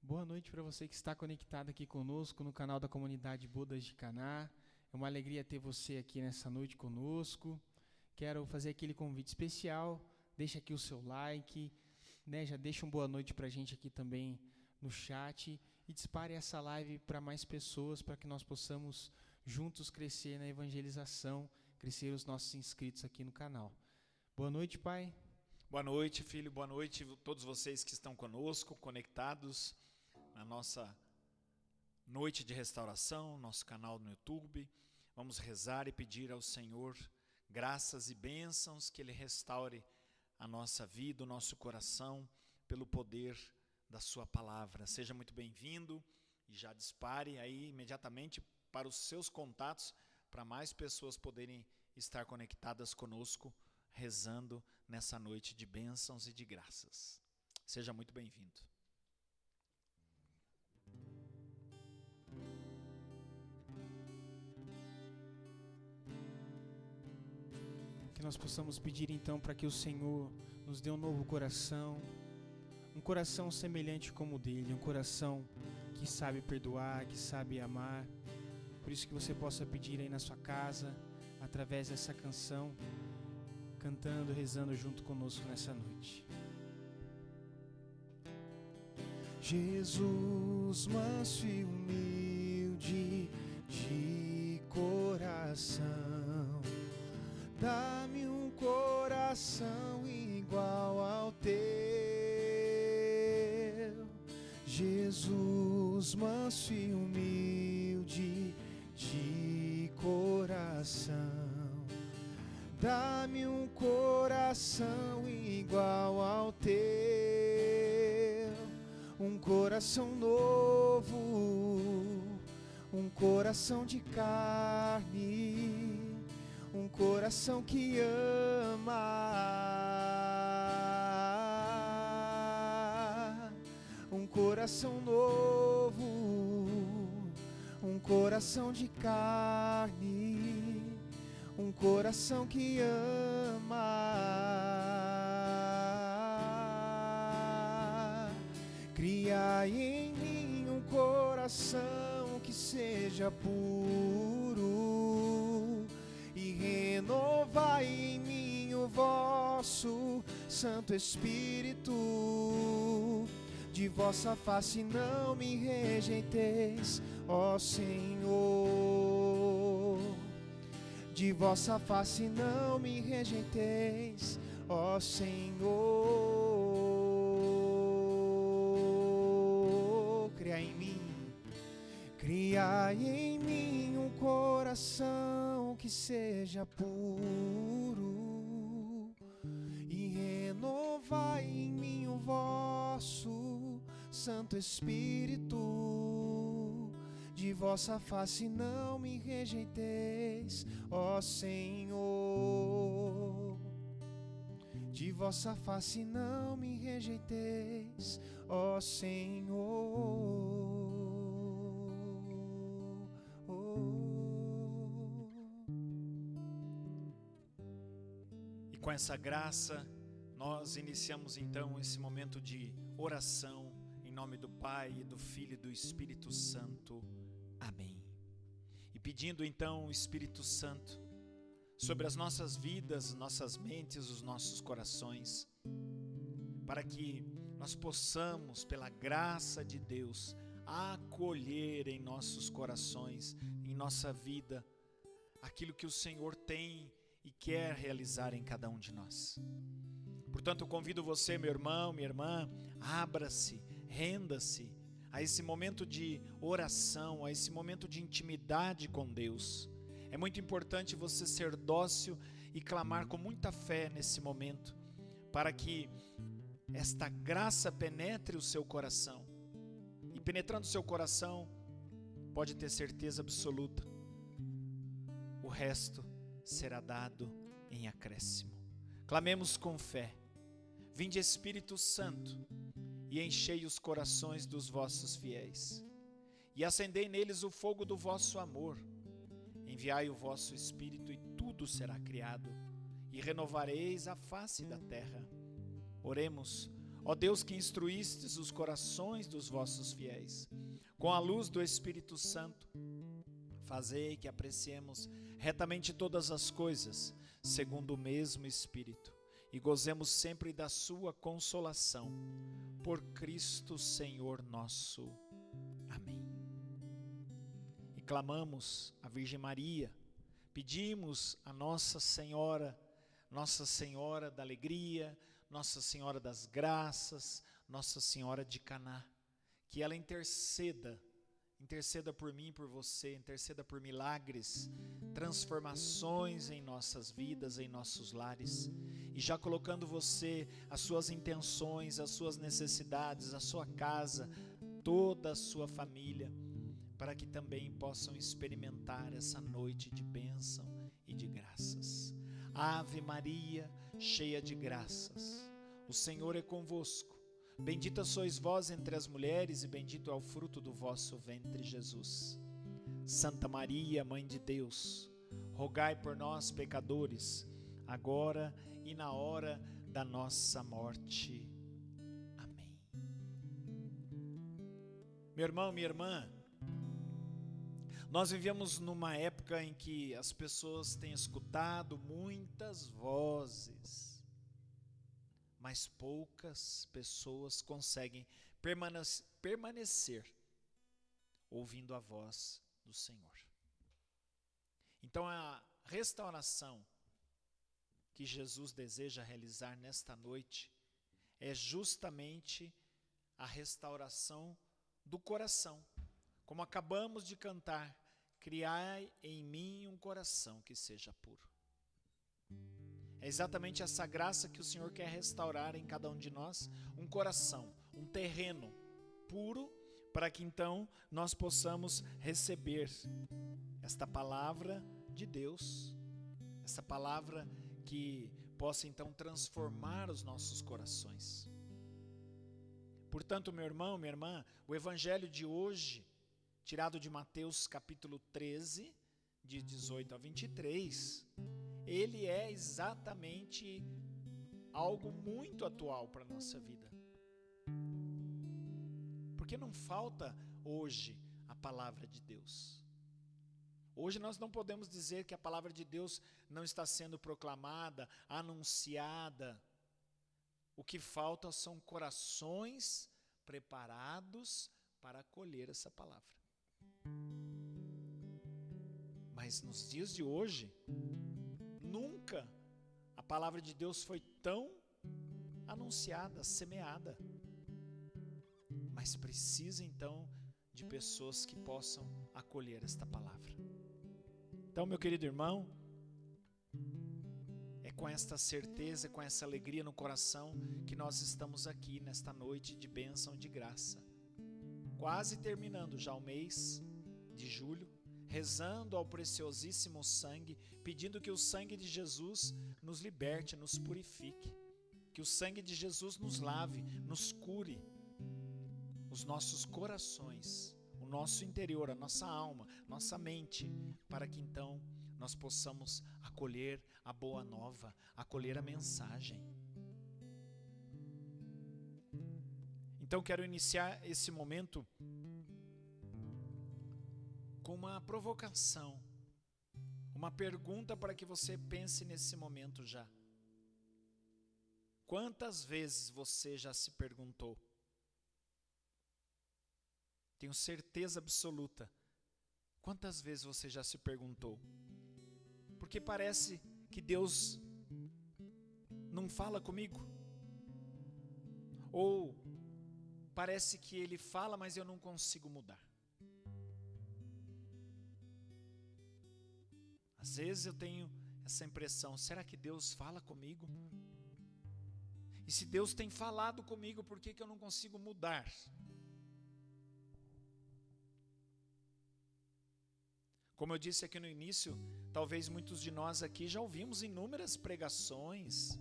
Boa noite para você que está conectado aqui conosco no canal da comunidade Bodas de Caná. É uma alegria ter você aqui nessa noite conosco. Quero fazer aquele convite especial. Deixa aqui o seu like, né? Já deixa uma boa noite para a gente aqui também no chat e dispare essa live para mais pessoas, para que nós possamos juntos crescer na evangelização, crescer os nossos inscritos aqui no canal. Boa noite, pai. Boa noite, filho. Boa noite a todos vocês que estão conosco, conectados na nossa noite de restauração, nosso canal no YouTube. Vamos rezar e pedir ao Senhor graças e bênçãos, que Ele restaure a nossa vida, o nosso coração, pelo poder da sua palavra. Seja muito bem-vindo e já dispare aí imediatamente para os seus contatos, para mais pessoas poderem estar conectadas conosco, rezando nessa noite de bênçãos e de graças. Seja muito bem-vindo. Que nós possamos pedir então para que o Senhor nos dê um novo coração, um coração semelhante como o dele, um coração que sabe perdoar, que sabe amar. Por isso que você possa pedir aí na sua casa, através dessa canção, cantando, rezando junto conosco nessa noite. Jesus, manso e humilde de coração, dá-me um coração igual ao teu. Jesus, manso e humilde de coração, dá-me um coração igual ao teu. Um coração novo, um coração de carne, um coração que ama. Um coração novo, um coração de carne, um coração que ama. Criai em mim um coração que seja puro e renovai em mim o vosso Santo Espírito. De vossa face não me rejeiteis, ó Senhor. De vossa face não me rejeiteis, ó Senhor. Criai em mim, criai em mim um coração que seja puro e renovai em mim o vosso Santo Espírito. De vossa face não me rejeiteis, ó Senhor. De vossa face não me rejeiteis, ó Senhor. E com essa graça, nós iniciamos então esse momento de oração, em nome do Pai, e do Filho e do Espírito Santo. Amém. E pedindo então o Espírito Santo sobre as nossas vidas, nossas mentes, os nossos corações, para que nós possamos, pela graça de Deus, acolher em nossos corações, em nossa vida, aquilo que o Senhor tem e quer realizar em cada um de nós. Portanto, eu convido você, meu irmão, minha irmã, abra-se, renda-se a esse momento de oração, a esse momento de intimidade com Deus. É muito importante você ser dócil e clamar com muita fé nesse momento, para que esta graça penetre o seu coração. E penetrando o seu coração, pode ter certeza absoluta, o resto será dado em acréscimo. Clamemos com fé. Vinde Espírito Santo e enchei os corações dos vossos fiéis e acendei neles o fogo do vosso amor. Enviai o vosso Espírito e tudo será criado e renovareis a face da terra. Oremos. Ó Deus, que instruístes os corações dos vossos fiéis com a luz do Espírito Santo, fazei que apreciemos retamente todas as coisas segundo o mesmo Espírito e gozemos sempre da sua consolação. Por Cristo Senhor nosso. Amém. E clamamos a Virgem Maria, pedimos a Nossa Senhora da Alegria, Nossa Senhora das Graças, Nossa Senhora de Caná, que ela interceda por mim e por você, interceda por milagres, transformações em nossas vidas, em nossos lares, e já colocando você, as suas intenções, as suas necessidades, a sua casa, toda a sua família, para que também possam experimentar essa noite de bênção e de graças. Ave Maria, cheia de graças, o Senhor é convosco. Bendita sois vós entre as mulheres e bendito é o fruto do vosso ventre, Jesus. Santa Maria, Mãe de Deus, rogai por nós, pecadores, agora e na hora da nossa morte. Amém. Meu irmão, minha irmã, nós vivemos numa época em que as pessoas têm escutado muitas vozes, mas poucas pessoas conseguem permanecer ouvindo a voz do Senhor. Então a restauração que Jesus deseja realizar nesta noite é justamente a restauração do coração. Como acabamos de cantar, criai em mim um coração que seja puro. É exatamente essa graça que o Senhor quer restaurar em cada um de nós, um coração, um terreno puro, para que então nós possamos receber esta palavra de Deus, essa palavra que possa então transformar os nossos corações. Portanto, meu irmão, minha irmã, o evangelho de hoje, tirado de Mateus capítulo 13, de 18 a 23, ele é exatamente algo muito atual para a nossa vida. Porque não falta hoje a palavra de Deus. Hoje nós não podemos dizer que a palavra de Deus não está sendo proclamada, anunciada. O que falta são corações preparados para acolher essa palavra. Mas nos dias de hoje, nunca a palavra de Deus foi tão anunciada, semeada. Mas precisa então de pessoas que possam acolher esta palavra. Então, meu querido irmão, é com esta certeza, com essa alegria no coração que nós estamos aqui nesta noite de bênção, de graça. Quase terminando já o mês de julho, rezando ao preciosíssimo sangue, pedindo que o sangue de Jesus nos liberte, nos purifique, que o sangue de Jesus nos lave, nos cure os nossos corações, o nosso interior, a nossa alma, nossa mente, para que então nós possamos acolher a boa nova, acolher a mensagem. Então quero iniciar esse momento com uma provocação, uma pergunta para que você pense nesse momento já. Quantas vezes você já se perguntou? Tenho certeza absoluta. Quantas vezes você já se perguntou? Porque parece que Deus não fala comigo. Ou parece que Ele fala, mas eu não consigo mudar. Às vezes eu tenho essa impressão, será que Deus fala comigo? E se Deus tem falado comigo, por que eu não consigo mudar? Como eu disse aqui no início, talvez muitos de nós aqui já ouvimos inúmeras pregações,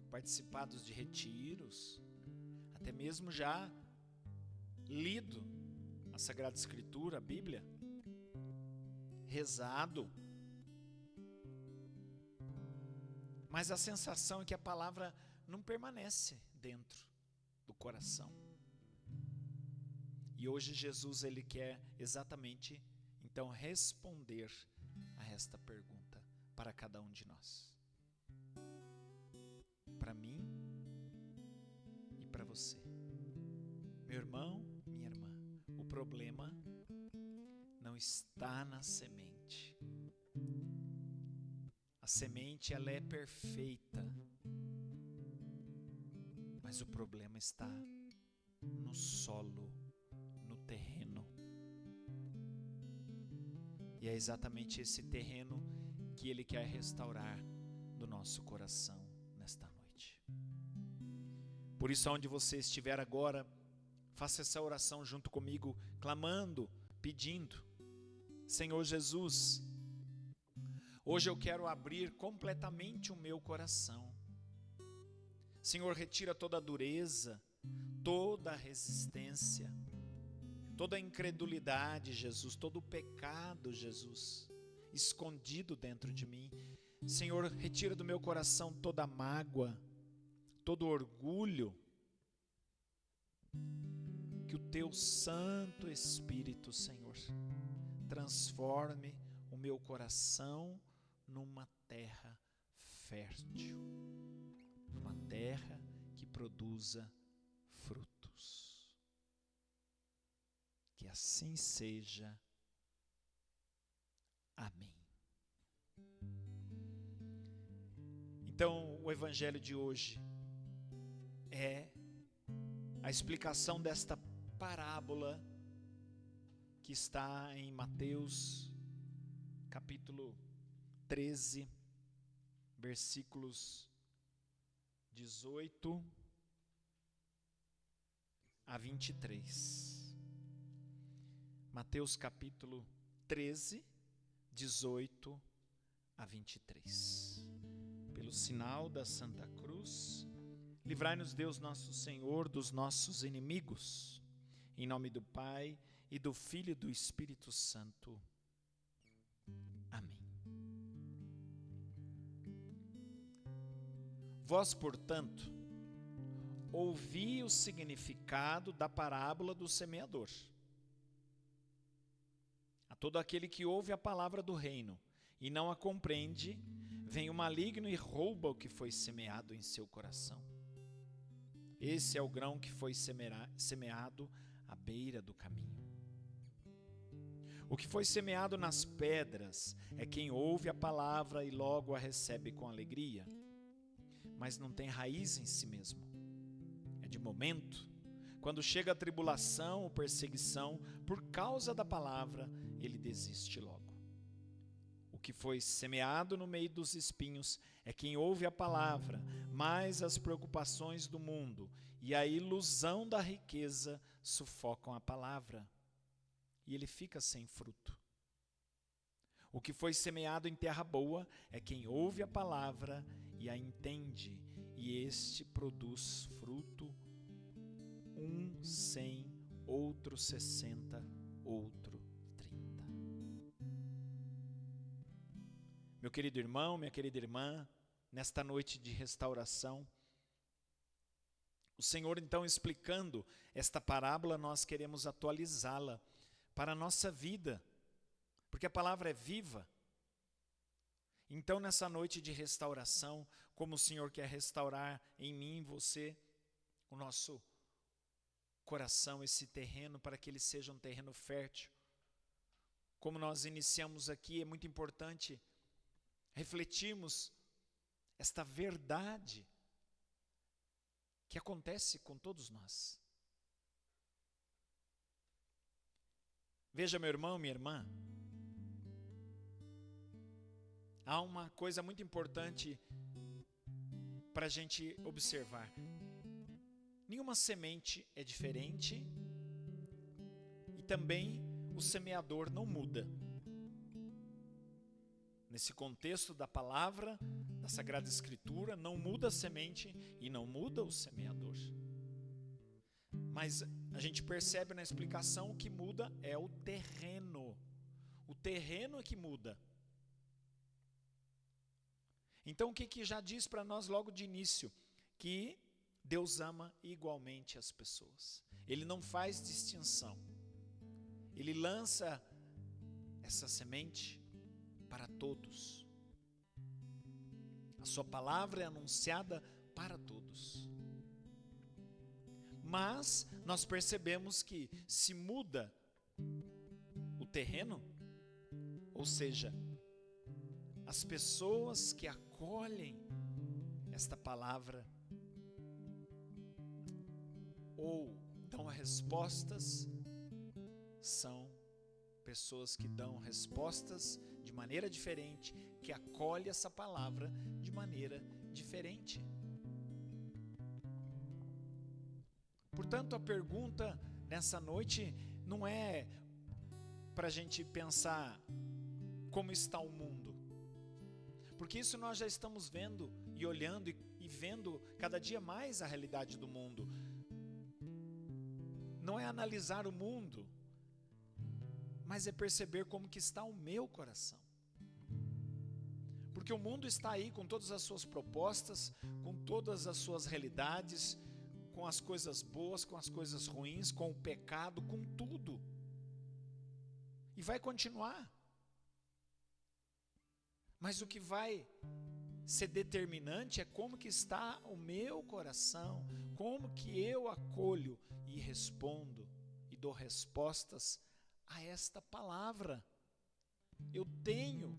participados de retiros, até mesmo já lido a Sagrada Escritura, a Bíblia, rezado. Mas a sensação é que a palavra não permanece dentro do coração. E hoje Jesus, ele quer exatamente, então, responder a esta pergunta para cada um de nós. Para mim e para você. Meu irmão, minha irmã, o problema não está na semente. A semente, ela é perfeita, mas o problema está no solo, no terreno. E é exatamente esse terreno que Ele quer restaurar no nosso coração nesta noite. Por isso, onde você estiver agora, faça essa oração junto comigo, clamando, pedindo: Senhor Jesus, hoje eu quero abrir completamente o meu coração. Senhor, retira toda a dureza, toda a resistência, toda a incredulidade, Jesus, todo o pecado, Jesus, escondido dentro de mim. Senhor, retira do meu coração toda a mágoa, todo o orgulho. Que o Teu Santo Espírito, Senhor, transforme o meu coração numa terra fértil, numa terra que produza frutos. Que assim seja. Amém. Então, o evangelho de hoje é a explicação desta parábola que está em Mateus capítulo 13, versículos 18 a 23. Mateus capítulo 13, 18 a 23. Pelo sinal da Santa Cruz, livrai-nos Deus nosso Senhor dos nossos inimigos. Em nome do Pai, e do Filho e do Espírito Santo. Amém. Vós, portanto, ouvi o significado da parábola do semeador. A todo aquele que ouve a palavra do reino e não a compreende, vem o maligno e rouba o que foi semeado em seu coração. Esse é o grão que foi semeado à beira do caminho. O que foi semeado nas pedras é quem ouve a palavra e logo a recebe com alegria, mas não tem raiz em si mesmo. É de momento. Quando chega a tribulação ou perseguição, por causa da palavra, ele desiste logo. O que foi semeado no meio dos espinhos é quem ouve a palavra, mas as preocupações do mundo e a ilusão da riqueza sufocam a palavra, e ele fica sem fruto. O que foi semeado em terra boa é quem ouve a palavra e a entende, e este produz fruto, 100, outro 60, outro 30. Meu querido irmão, minha querida irmã, nesta noite de restauração, o Senhor então explicando esta parábola, nós queremos atualizá-la para a nossa vida, porque a palavra é viva. Então, nessa noite de restauração, como o Senhor quer restaurar em mim, em você, o nosso coração, esse terreno, para que ele seja um terreno fértil. Como nós iniciamos aqui, é muito importante refletirmos esta verdade que acontece com todos nós. Veja, meu irmão, minha irmã, há uma coisa muito importante para a gente observar. Nenhuma semente é diferente e também o semeador não muda. Nesse contexto da palavra, da Sagrada Escritura, não muda a semente e não muda o semeador. Mas a gente percebe na explicação o que muda é o terreno. O terreno é que muda. Então o que já diz para nós logo de início? Que Deus ama igualmente as pessoas. Ele não faz distinção. Ele lança essa semente para todos. A sua palavra é anunciada para todos. Mas nós percebemos que se muda o terreno, ou seja, as pessoas que acolhem esta palavra ou dão respostas, são pessoas que dão respostas de maneira diferente, que acolhem essa palavra de maneira diferente. Portanto, a pergunta nessa noite não é para a gente pensar como está o mundo, porque isso nós já estamos vendo e olhando e vendo cada dia mais a realidade do mundo. Não é analisar o mundo, mas é perceber como que está o meu coração. Porque o mundo está aí com todas as suas propostas, com todas as suas realidades, com as coisas boas, com as coisas ruins, com o pecado, com tudo. E vai continuar. Mas o que vai ser determinante é como que está o meu coração, como que eu acolho e respondo e dou respostas a esta palavra. Eu tenho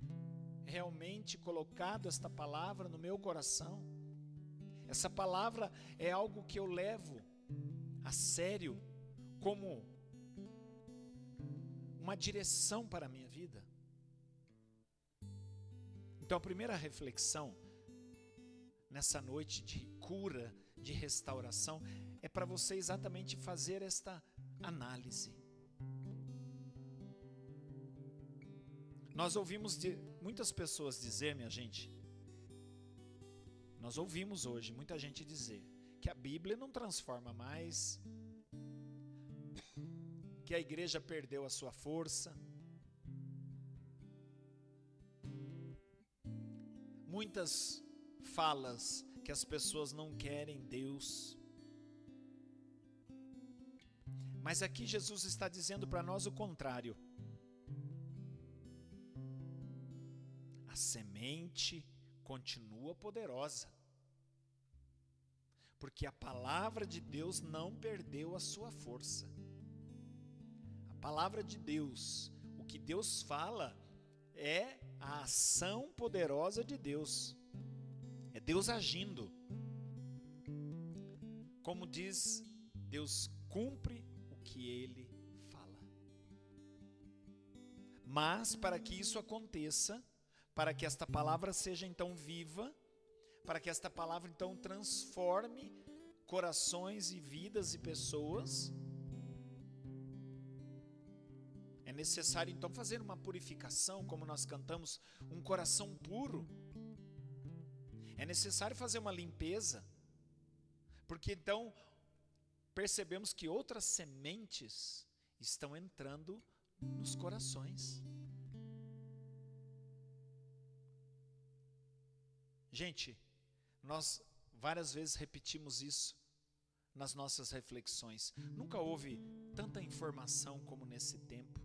realmente colocado esta palavra no meu coração. Essa palavra é algo que eu levo a sério como uma direção para a minha vida. Então a primeira reflexão nessa noite de cura, de restauração, é para você exatamente fazer esta análise. Nós ouvimos muitas pessoas dizer, minha gente, nós ouvimos hoje muita gente dizer que a Bíblia não transforma mais, que a igreja perdeu a sua força. Muitas falas que as pessoas não querem Deus. Mas aqui Jesus está dizendo para nós o contrário. A semente continua poderosa, porque a palavra de Deus não perdeu a sua força. A palavra de Deus, o que Deus fala, é a ação poderosa de Deus. É Deus agindo. Como diz, Deus cumpre o que Ele fala. Mas para que isso aconteça, para que esta palavra seja então viva, para que esta palavra então transforme corações e vidas e pessoas, é necessário então fazer uma purificação, como nós cantamos, um coração puro. É necessário fazer uma limpeza, porque então percebemos que outras sementes estão entrando nos corações. Gente, nós várias vezes repetimos isso nas nossas reflexões. Nunca houve tanta informação como nesse tempo.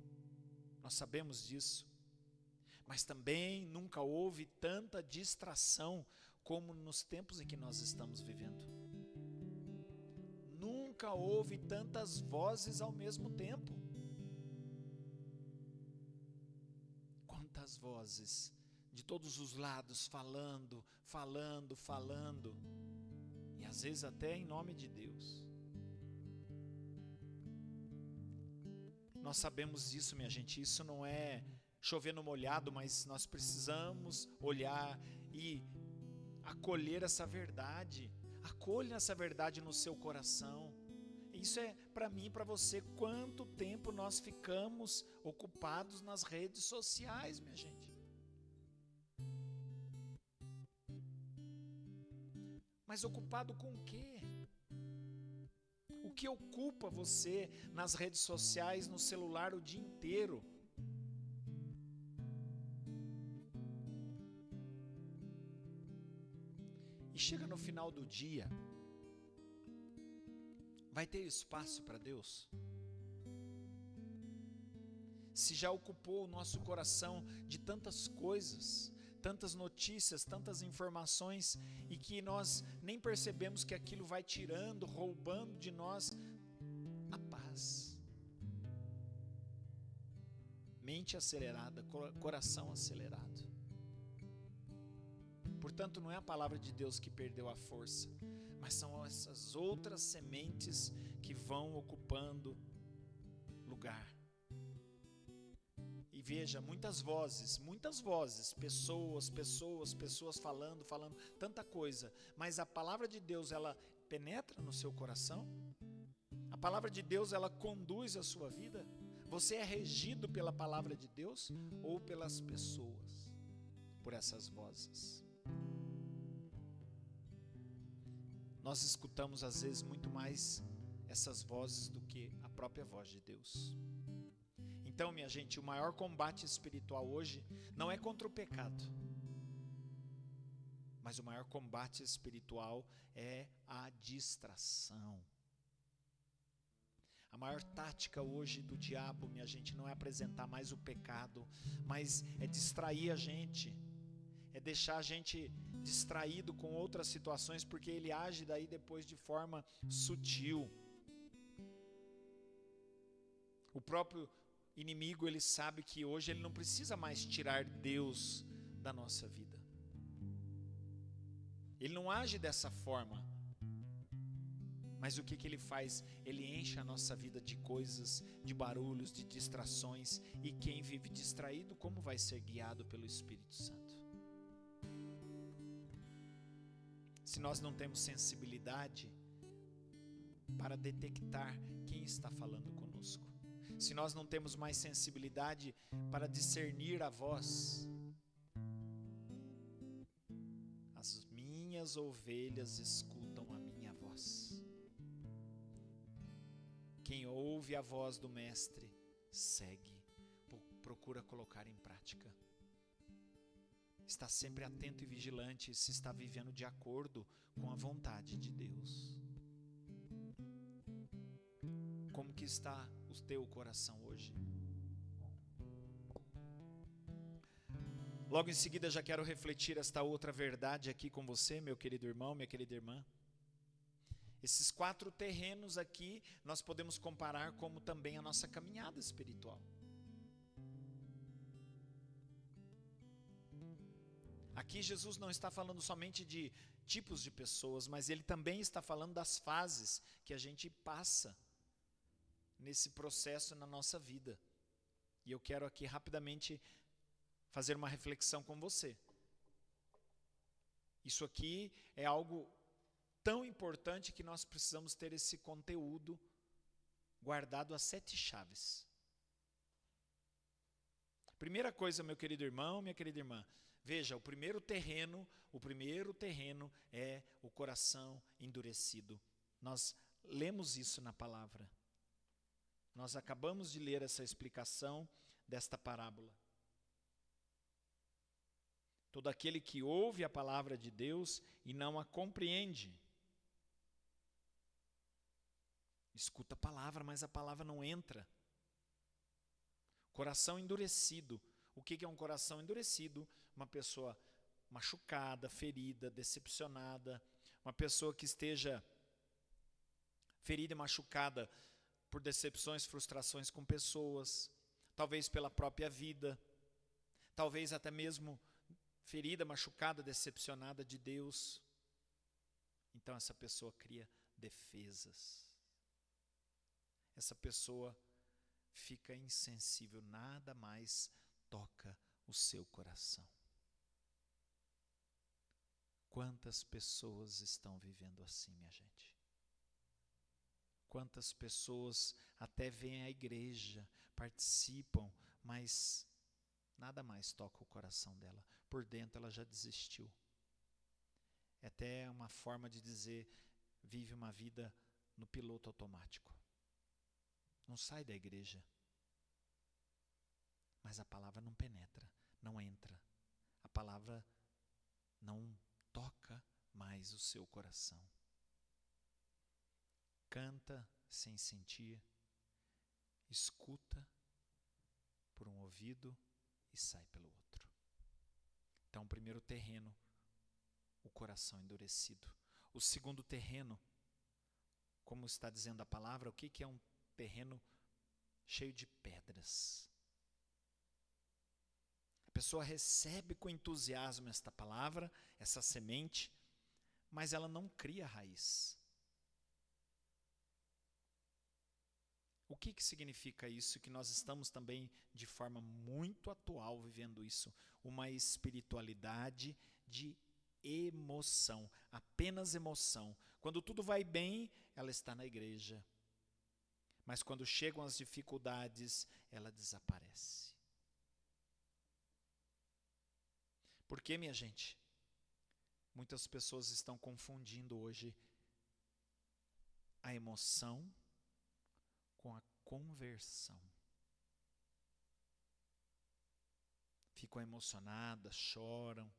Nós sabemos disso. Mas também nunca houve tanta distração como nos tempos em que nós estamos vivendo. Nunca houve tantas vozes ao mesmo tempo. Quantas vozes de todos os lados falando, e às vezes até em nome de Deus. Nós sabemos disso, minha gente, isso não é chover no molhado, mas nós precisamos olhar e acolher essa verdade. Acolha essa verdade no seu coração, Isso é para mim e para você. Quanto tempo nós ficamos ocupados nas redes sociais, minha gente? Mas ocupado com o quê? O que ocupa você nas redes sociais, no celular o dia inteiro? E chega no final do dia, vai ter espaço para Deus? Se já ocupou o nosso coração de tantas coisas, tantas notícias, tantas informações, e que nós nem percebemos que aquilo vai tirando, roubando de nós a paz. Mente acelerada, coração acelerado. Portanto, não é a palavra de Deus que perdeu a força, mas são essas outras sementes que vão ocupando lugar. E veja, muitas vozes, pessoas falando, tanta coisa, mas a palavra de Deus, ela penetra no seu coração? A palavra de Deus, ela conduz a sua vida? Você é regido pela palavra de Deus ou pelas pessoas, por essas vozes? Nós escutamos às vezes muito mais essas vozes do que a própria voz de Deus. Então, minha gente, o maior combate espiritual hoje não é contra o pecado, mas o maior combate espiritual é a distração. A maior tática hoje do diabo, minha gente, não é apresentar mais o pecado, mas é distrair a gente, é deixar a gente distraído com outras situações, porque ele age daí depois de forma sutil. O próprio inimigo, ele sabe que hoje ele não precisa mais tirar Deus da nossa vida. Ele não age dessa forma. Mas o que ele faz? Ele enche a nossa vida de coisas, de barulhos, de distrações. E quem vive distraído, como vai ser guiado pelo Espírito Santo? Se nós não temos sensibilidade para detectar quem está falando conosco, se nós não temos mais sensibilidade para discernir a voz, as minhas ovelhas escutam a minha voz. Quem ouve a voz do Mestre, segue, procura colocar em prática. Está sempre atento e vigilante se está vivendo de acordo com a vontade de Deus. Como que está o teu coração hoje? Logo em seguida já quero refletir esta outra verdade aqui com você, meu querido irmão, minha querida irmã. Esses 4 terrenos aqui nós podemos comparar como também a nossa caminhada espiritual. Aqui Jesus não está falando somente de tipos de pessoas, mas ele também está falando das fases que a gente passa nesse processo na nossa vida. E eu quero aqui rapidamente fazer uma reflexão com você. Isso aqui é algo tão importante que nós precisamos ter esse conteúdo guardado a 7 chaves. Primeira coisa, meu querido irmão, minha querida irmã, veja, o primeiro terreno é o coração endurecido. Nós lemos isso na palavra. Nós acabamos de ler essa explicação desta parábola. Todo aquele que ouve a palavra de Deus e não a compreende. Escuta a palavra, mas a palavra não entra. Coração endurecido. O que é um coração endurecido? Uma pessoa machucada, ferida, decepcionada. Uma pessoa que esteja ferida e machucada por decepções, frustrações com pessoas. Talvez pela própria vida. Talvez até mesmo ferida, machucada, decepcionada de Deus. Então essa pessoa cria defesas. Essa pessoa fica insensível, nada mais toca o seu coração. Quantas pessoas estão vivendo assim, minha gente? Quantas pessoas até vêm à igreja, participam, mas nada mais toca o coração dela. Por dentro ela já desistiu. É até uma forma de dizer, vive uma vida no piloto automático. Não sai da igreja. Mas a palavra não penetra, não entra. A palavra não toca mais o seu coração. Canta sem sentir, escuta por um ouvido e sai pelo outro. Então, o primeiro terreno, o coração endurecido. O segundo terreno, como está dizendo a palavra, o que é um terreno cheio de pedras? A pessoa recebe com entusiasmo esta palavra, essa semente, mas ela não cria raiz. O que significa isso? Que nós estamos também, de forma muito atual, vivendo isso. Uma espiritualidade de emoção, apenas emoção. Quando tudo vai bem, ela está na igreja. Mas quando chegam as dificuldades, ela desaparece. Por quê, minha gente? Muitas pessoas estão confundindo hoje a emoção com a conversão. Ficam emocionadas, choram.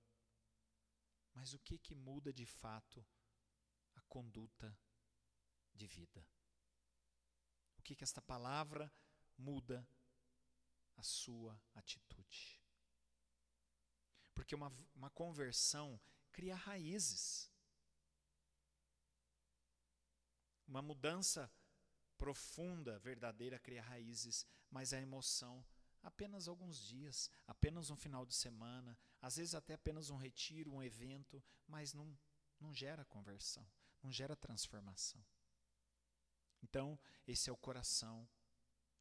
Mas o que muda de fato a conduta de vida? O que esta palavra muda a sua atitude? Porque uma conversão cria raízes. Uma mudança profunda, verdadeira, cria raízes, mas a emoção, apenas alguns dias, apenas um final de semana, às vezes até apenas um retiro, um evento, mas não gera conversão, não gera transformação. Então, esse é o coração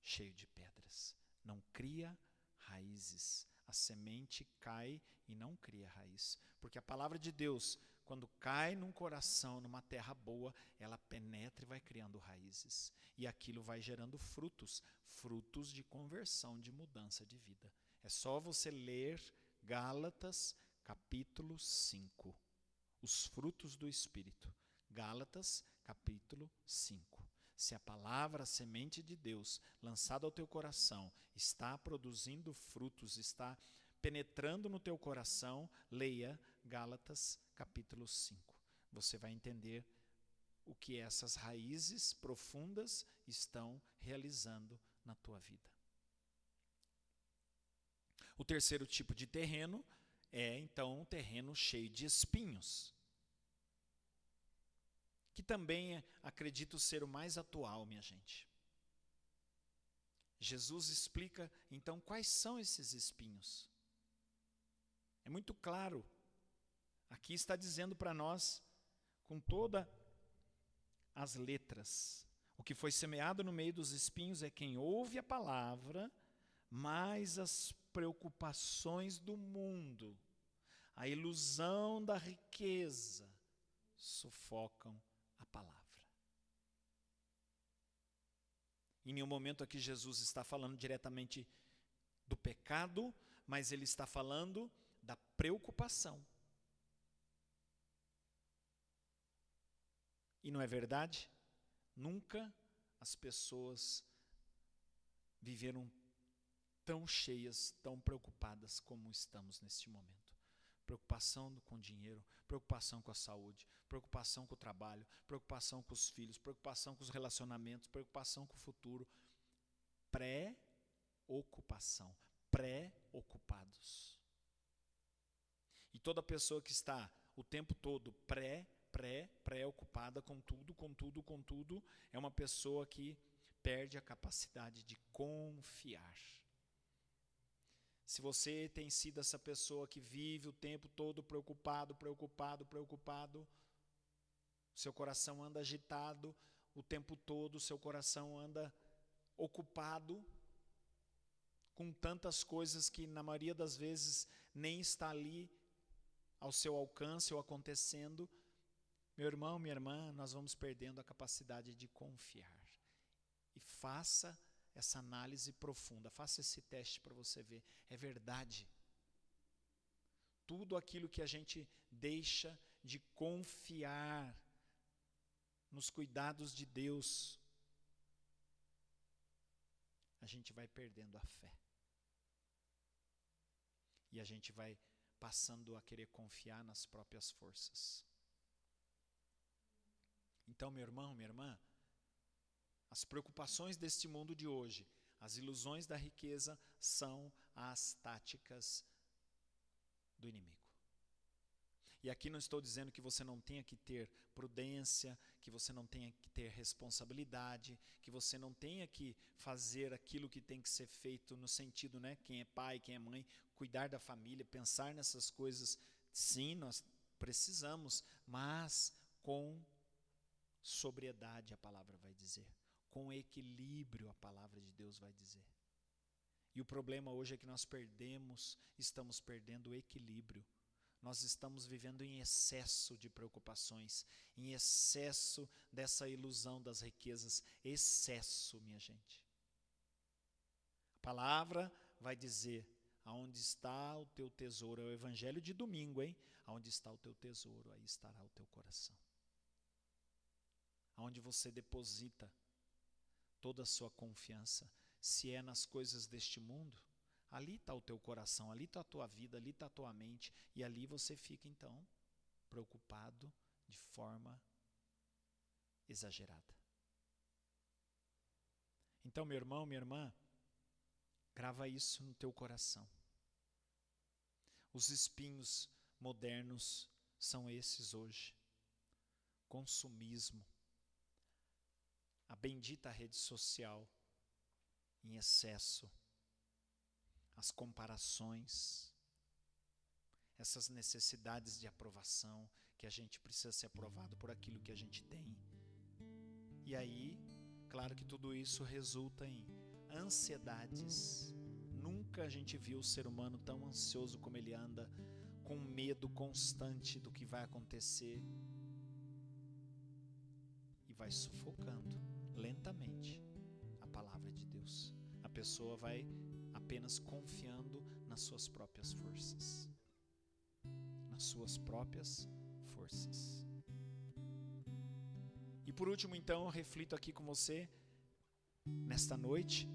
cheio de pedras, não cria raízes. A semente cai e não cria raiz, porque a palavra de Deus, quando cai num coração, numa terra boa, ela penetra e vai criando raízes. E aquilo vai gerando frutos, frutos de conversão, de mudança de vida. É só você ler Gálatas, capítulo 5. Os frutos do Espírito. Gálatas, capítulo 5. Se a palavra, a semente de Deus, lançada ao teu coração, está produzindo frutos, está penetrando no teu coração, leia Gálatas, capítulo 5. Você vai entender o que essas raízes profundas estão realizando na tua vida. O terceiro tipo de terreno é, então, um terreno cheio de espinhos, que também acredito ser o mais atual, minha gente. Jesus explica, então, quais são esses espinhos. É muito claro. Aqui está dizendo para nós, com todas as letras, o que foi semeado no meio dos espinhos é quem ouve a palavra, mas as preocupações do mundo, a ilusão da riqueza, sufocam a palavra. Em nenhum momento aqui Jesus está falando diretamente do pecado, mas ele está falando da preocupação. E não é verdade? Nunca as pessoas viveram tão cheias, tão preocupadas como estamos neste momento. Preocupação com o dinheiro, preocupação com a saúde, preocupação com o trabalho, preocupação com os filhos, preocupação com os relacionamentos, preocupação com o futuro. Preocupação, preocupados. E toda pessoa que está o tempo todo preocupada com tudo, é uma pessoa que perde a capacidade de confiar. Se você tem sido essa pessoa que vive o tempo todo preocupado, seu coração anda agitado o tempo todo, seu coração anda ocupado com tantas coisas que na maioria das vezes nem está ali ao seu alcance ou acontecendo, meu irmão, minha irmã, nós vamos perdendo a capacidade de confiar. E faça essa análise profunda, faça esse teste para você ver. É verdade. Tudo aquilo que a gente deixa de confiar nos cuidados de Deus, a gente vai perdendo a fé. E a gente vai passando a querer confiar nas próprias forças. Então, meu irmão, minha irmã, as preocupações deste mundo de hoje, as ilusões da riqueza são as táticas do inimigo. E aqui não estou dizendo que você não tenha que ter prudência, que você não tenha que ter responsabilidade, que você não tenha que fazer aquilo que tem que ser feito no sentido, né, quem é pai, quem é mãe, cuidar da família, pensar nessas coisas. Sim, nós precisamos, mas com sobriedade, a palavra vai dizer. Com equilíbrio, a palavra de Deus vai dizer. E o problema hoje é que nós estamos perdendo o equilíbrio. Nós estamos vivendo em excesso de preocupações, em excesso dessa ilusão das riquezas. Excesso, minha gente. A palavra vai dizer, aonde está o teu tesouro, é o evangelho de domingo, hein? Aonde está o teu tesouro, aí estará o teu coração. Aonde você deposita toda a sua confiança, se é nas coisas deste mundo, ali está o teu coração, ali está a tua vida, ali está a tua mente, e ali você fica então preocupado de forma exagerada. Então, meu irmão, minha irmã, grava isso no teu coração. Os espinhos modernos são esses hoje: consumismo, a bendita rede social em excesso, as comparações, essas necessidades de aprovação, que a gente precisa ser aprovado por aquilo que a gente tem. E aí, claro que tudo isso resulta em ansiedades. Nunca a gente viu o ser humano tão ansioso como ele anda, com medo constante do que vai acontecer. E vai sufocando lentamente a palavra de Deus. A pessoa vai apenas confiando nas suas próprias forças. Nas suas próprias forças. E por último, então, eu reflito aqui com você, nesta noite,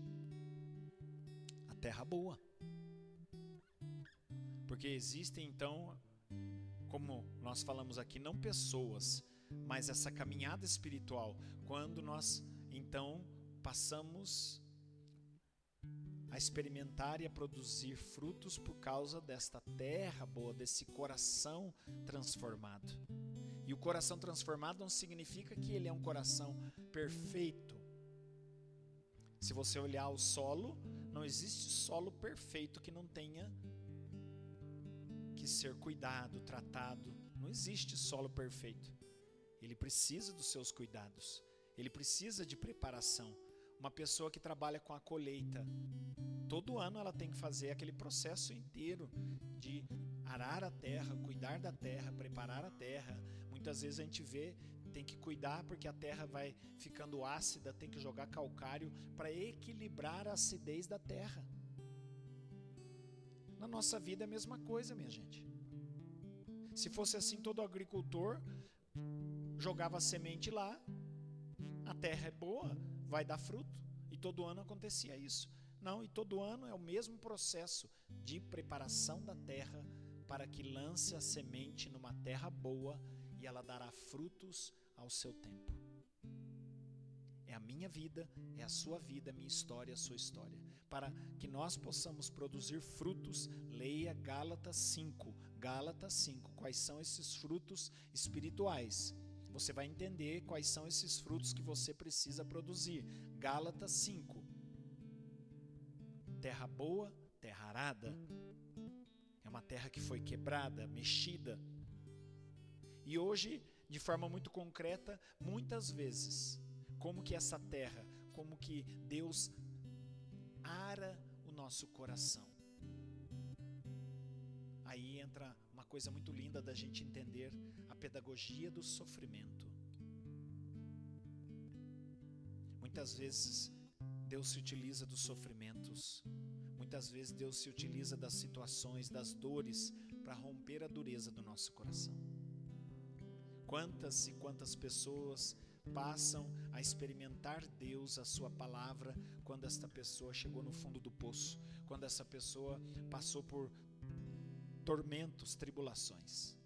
a terra boa. Porque existem, então, como nós falamos aqui, não pessoas, mas essa caminhada espiritual, quando nós, então, passamos a experimentar e a produzir frutos por causa desta terra boa, desse coração transformado. E o coração transformado não significa que ele é um coração perfeito. Se você olhar o solo, não existe solo perfeito que não tenha que ser cuidado, tratado. Não existe solo perfeito. Ele precisa dos seus cuidados. Ele precisa de preparação. Uma pessoa que trabalha com a colheita, todo ano ela tem que fazer aquele processo inteiro de arar a terra, cuidar da terra, preparar a terra. Muitas vezes a gente vê, tem que cuidar porque a terra vai ficando ácida, tem que jogar calcário para equilibrar a acidez da terra. Na nossa vida é a mesma coisa, minha gente. Se fosse assim, todo agricultor jogava semente lá, a terra é boa, vai dar fruto, e todo ano acontecia isso. Não, e todo ano é o mesmo processo de preparação da terra para que lance a semente numa terra boa e ela dará frutos ao seu tempo. É a minha vida, é a sua vida, a minha história, a sua história. Para que nós possamos produzir frutos, leia Gálatas 5. Gálatas 5, quais são esses frutos espirituais? Você vai entender quais são esses frutos que você precisa produzir. Gálatas 5. Terra boa, terra arada. É uma terra que foi quebrada, mexida. E hoje, de forma muito concreta, muitas vezes, como que essa terra, como que Deus ara o nosso coração. Aí entra uma coisa muito linda da gente entender a pedagogia do sofrimento. Muitas vezes Deus se utiliza dos sofrimentos, muitas vezes Deus se utiliza das situações, das dores, para romper a dureza do nosso coração. Quantas e quantas pessoas passam a experimentar Deus, a sua palavra, quando esta pessoa chegou no fundo do poço, quando essa pessoa passou por tormentos, tribulações.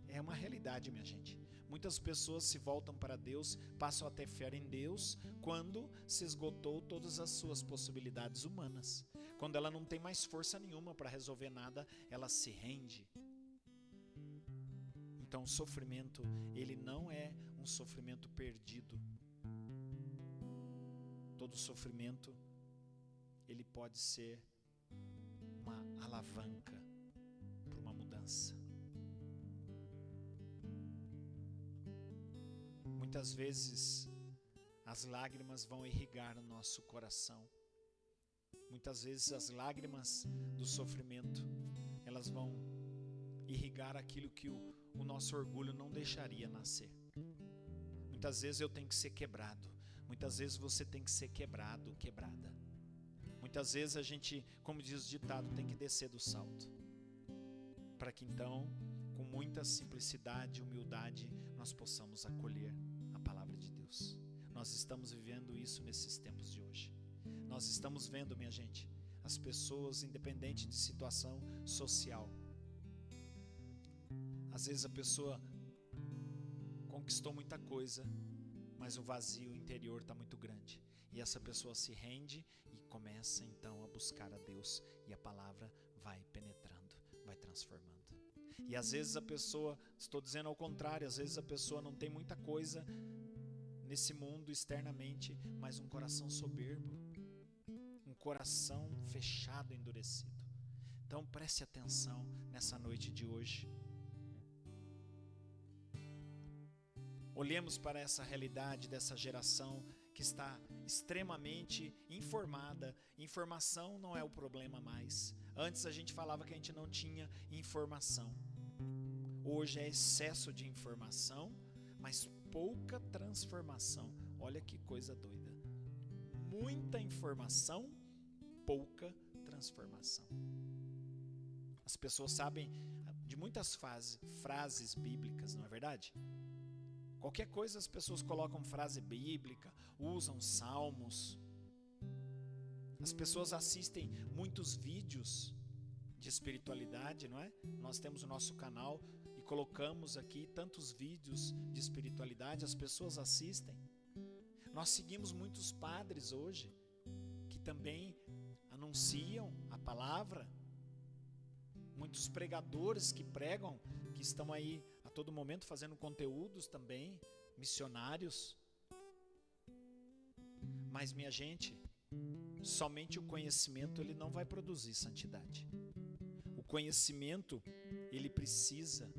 É uma realidade, minha gente. Muitas pessoas se voltam para Deus, passam a ter fé em Deus, quando se esgotou todas as suas possibilidades humanas. Quando ela não tem mais força nenhuma para resolver nada, ela se rende. Então o sofrimento, ele não é um sofrimento perdido. Todo sofrimento, ele pode ser uma alavanca para uma mudança. Muitas vezes as lágrimas vão irrigar o nosso coração. Muitas vezes as lágrimas do sofrimento, elas vão irrigar aquilo que o nosso orgulho não deixaria nascer. Muitas vezes eu tenho que ser quebrado. Muitas vezes você tem que ser quebrado, quebrada. Muitas vezes a gente, como diz o ditado, tem que descer do salto. Para que então, com muita simplicidade e humildade, nós possamos acolher a palavra de Deus. Nós estamos vivendo isso nesses tempos de hoje. Nós estamos vendo, minha gente, as pessoas, independente de situação social. Às vezes a pessoa conquistou muita coisa, mas o vazio interior está muito grande. E essa pessoa se rende e começa então a buscar a Deus. E a palavra vai penetrando, vai transformando. E às vezes a pessoa, estou dizendo ao contrário, às vezes a pessoa não tem muita coisa nesse mundo externamente, mas um coração soberbo, um coração fechado, endurecido. Então preste atenção nessa noite de hoje. Olhemos para essa realidade dessa geração que está extremamente informada. Informação não é o problema mais. Antes a gente falava que a gente não tinha informação. Hoje é excesso de informação, mas pouca transformação. Olha que coisa doida. Muita informação, pouca transformação. As pessoas sabem de muitas frases bíblicas, não é verdade? Qualquer coisa as pessoas colocam frase bíblica, usam salmos. As pessoas assistem muitos vídeos de espiritualidade, não é? Nós temos o nosso canal e colocamos aqui tantos vídeos de espiritualidade, as pessoas assistem. Nós seguimos muitos padres hoje que também anunciam a palavra. Muitos pregadores que pregam, que estão aí a todo momento fazendo conteúdos também, missionários. Mas, minha gente, somente o conhecimento ele não vai produzir santidade. O conhecimento, ele precisa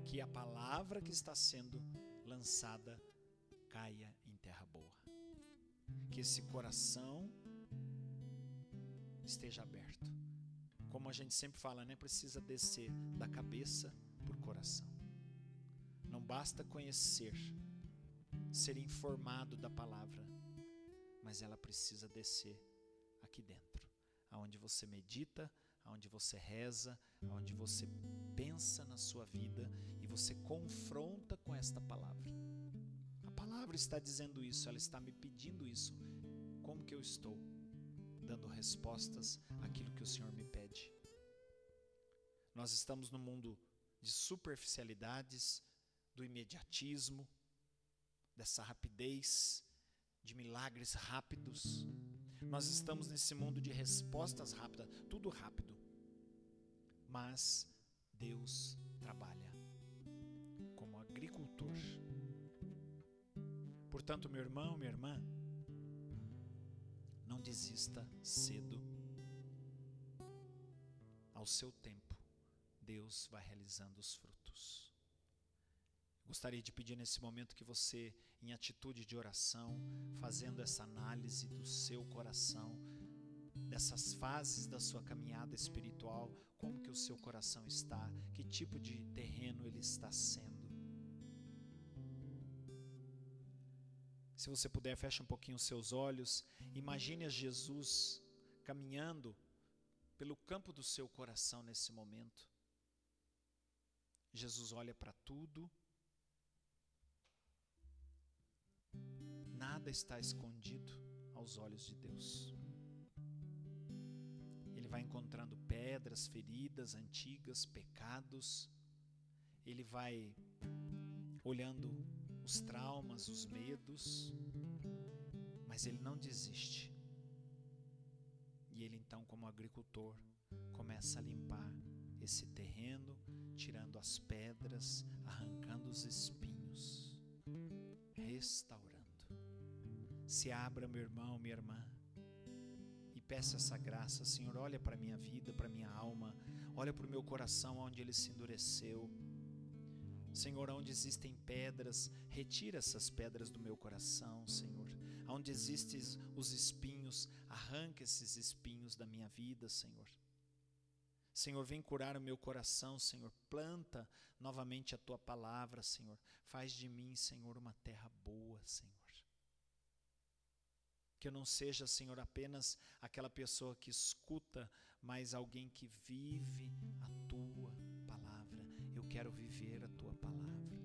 que a palavra que está sendo lançada caia em terra boa. Que esse coração esteja aberto. Como a gente sempre fala, né? Precisa descer da cabeça para o coração. Não basta conhecer, ser informado da palavra, mas ela precisa descer aqui dentro, aonde você medita, aonde você reza, aonde você pensa na sua vida e você confronta com esta palavra. A palavra está dizendo isso, ela está me pedindo isso. Como que eu estou dando respostas àquilo que o Senhor me pede? Nós estamos num mundo de superficialidades, do imediatismo, dessa rapidez, de milagres rápidos. Nós estamos nesse mundo de respostas rápidas, tudo rápido. Mas Deus trabalha como agricultor. Portanto, meu irmão, minha irmã, não desista cedo. Ao seu tempo, Deus vai realizando os frutos. Gostaria de pedir nesse momento que você, em atitude de oração, fazendo essa análise do seu coração, dessas fases da sua caminhada espiritual, como que o seu coração está, que tipo de terreno ele está sendo. Se você puder, feche um pouquinho os seus olhos. Imagine a Jesus caminhando pelo campo do seu coração nesse momento. Jesus olha para tudo. Nada está escondido aos olhos de Deus. Ele vai encontrando pedras, feridas antigas, pecados. Ele vai olhando os traumas, os medos, mas ele não desiste. E ele então, como agricultor, começa a limpar esse terreno, tirando as pedras, arrancando os espinhos, restaurando. Se abra, meu irmão, minha irmã, e peça essa graça. Senhor, olha para a minha vida, para a minha alma, olha para o meu coração onde ele se endureceu. Senhor, onde existem pedras, retira essas pedras do meu coração, Senhor. Onde existem os espinhos, arranca esses espinhos da minha vida, Senhor. Senhor, vem curar o meu coração, Senhor. Planta novamente a Tua palavra, Senhor. Faz de mim, Senhor, uma terra boa, Senhor. Que eu não seja, Senhor, apenas aquela pessoa que escuta, mas alguém que vive a Tua palavra. Eu quero viver a Tua palavra.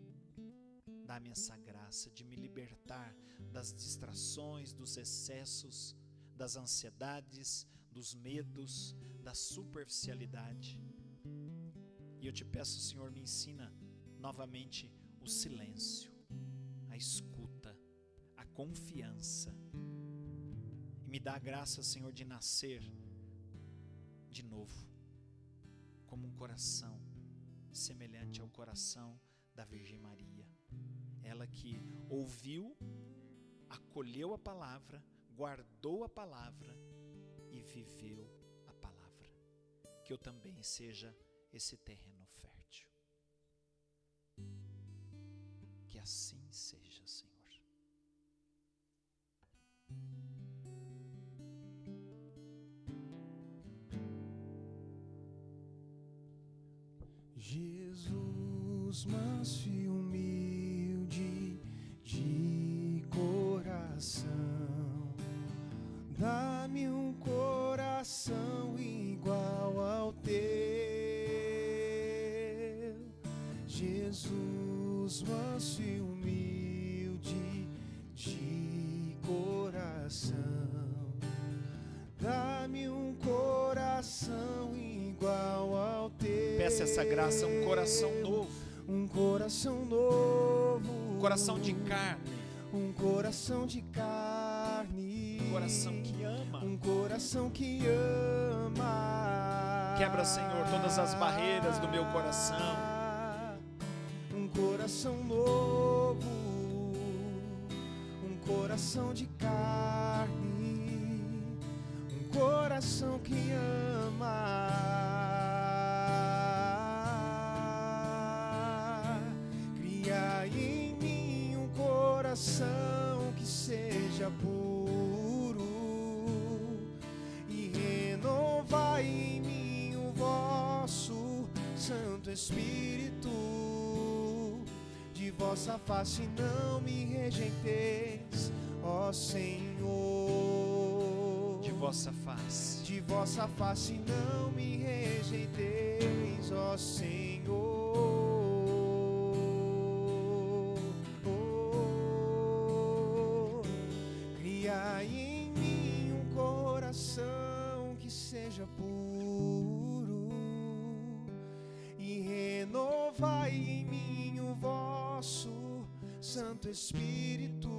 Dá-me essa graça de me libertar das distrações, dos excessos, das ansiedades, dos medos, da superficialidade. E eu te peço, Senhor, me ensina novamente o silêncio, a escuta, a confiança. E me dá a graça, Senhor, de nascer de novo, como um coração semelhante ao coração da Virgem Maria. Ela que ouviu, acolheu a palavra, guardou a palavra e viveu a palavra. Que eu também seja esse terreno fértil. Que assim seja, Senhor. Jesus, manso e humilde de coração, dá-me um coração igual ao teu. Jesus, manso e humilde de coração, dá-me um coração igual ao teu. Peça essa graça, um coração novo. Um coração novo. Um coração de carne. Um coração de carne. Um coração que ama. Um coração que ama. Quebra, Senhor, todas as barreiras do meu coração. Um coração novo. Um coração de carne. Um coração que ama. Em mim um coração que seja puro e renovai em mim o vosso Santo Espírito. De vossa face não me rejeiteis, ó Senhor. De vossa face. De vossa face não me rejeiteis, ó Senhor. Em mim um coração que seja puro e renovai em mim o vosso Santo Espírito.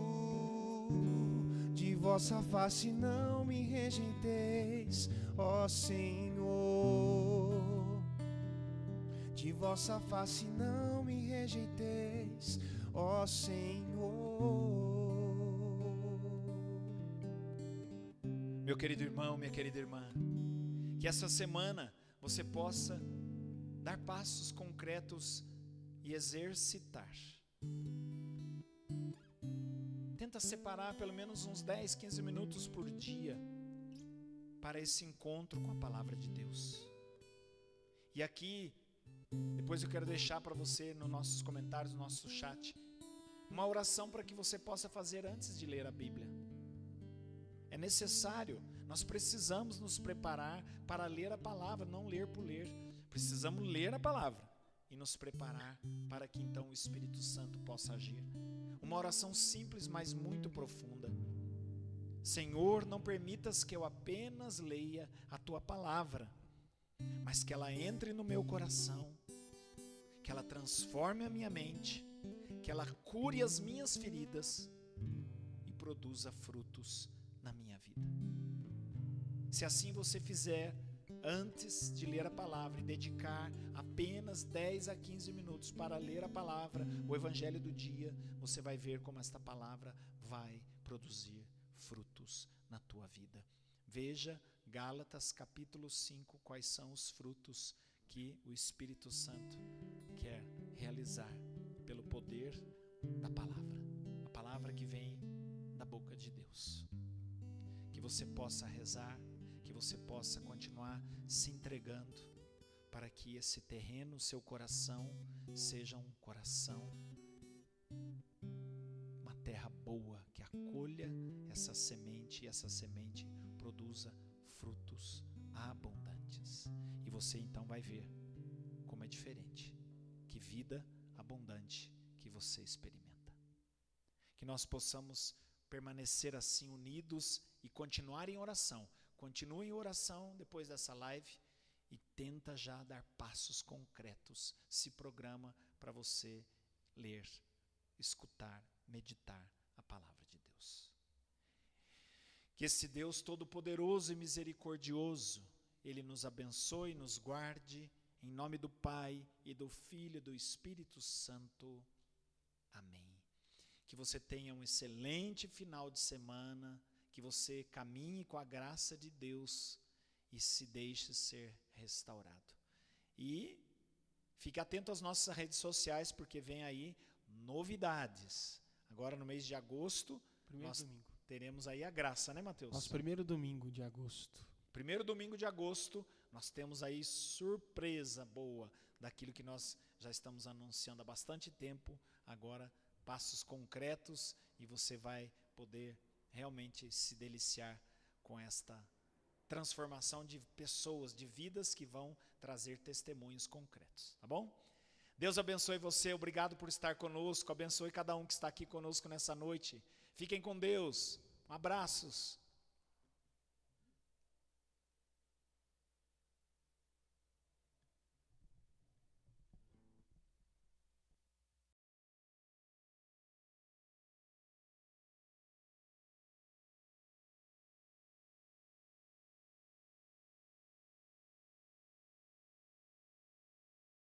De vossa face não me rejeiteis, ó Senhor. De vossa face não me rejeiteis, ó Senhor. Meu querido irmão, minha querida irmã, que essa semana você possa dar passos concretos e exercitar. Tenta separar pelo menos uns 10, 15 minutos por dia para esse encontro com a palavra de Deus. E aqui, depois eu quero deixar para você nos nossos comentários, no nosso chat, Uma oração para que você possa fazer antes de ler a Bíblia. É necessário, nós precisamos nos preparar para ler a palavra, não ler por ler. Precisamos ler a palavra e nos preparar para que então o Espírito Santo possa agir. Uma oração simples, mas muito profunda. Senhor, não permitas que eu apenas leia a Tua palavra, mas que ela entre no meu coração, que ela transforme a minha mente, que ela cure as minhas feridas e produza frutos na minha vida. Se assim você fizer, antes de ler a palavra e dedicar apenas 10 a 15 minutos para ler a palavra, o evangelho do dia, você vai ver como esta palavra vai produzir frutos na tua vida. Veja Gálatas capítulo 5, quais são os frutos que o Espírito Santo quer realizar pelo poder da palavra, a palavra que vem da boca de Deus. Que você possa rezar, que você possa continuar se entregando para que esse terreno, seu coração, seja um coração, uma terra boa, que acolha essa semente e essa semente produza frutos abundantes. E você então vai ver como é diferente, que vida abundante que você experimenta. Que nós possamos permanecer assim unidos e continuar em oração. Continue em oração depois dessa live e tenta já dar passos concretos. Se programa para você ler, escutar, meditar a palavra de Deus. Que esse Deus todo-poderoso e misericordioso, Ele nos abençoe e nos guarde, em nome do Pai e do Filho e do Espírito Santo. Amém. Que você tenha um excelente final de semana, que você caminhe com a graça de Deus e se deixe ser restaurado. E fique atento às nossas redes sociais, porque vem aí novidades. Agora no mês de agosto, nós teremos aí a graça, né, Mateus? Nosso primeiro domingo de agosto. Primeiro domingo de agosto, nós temos aí surpresa boa daquilo que nós já estamos anunciando há bastante tempo. Agora, passos concretos, e você vai poder realmente se deliciar com esta transformação de pessoas, de vidas que vão trazer testemunhos concretos, tá bom? Deus abençoe você, obrigado por estar conosco, abençoe cada um que está aqui conosco nessa noite. Fiquem com Deus, abraços.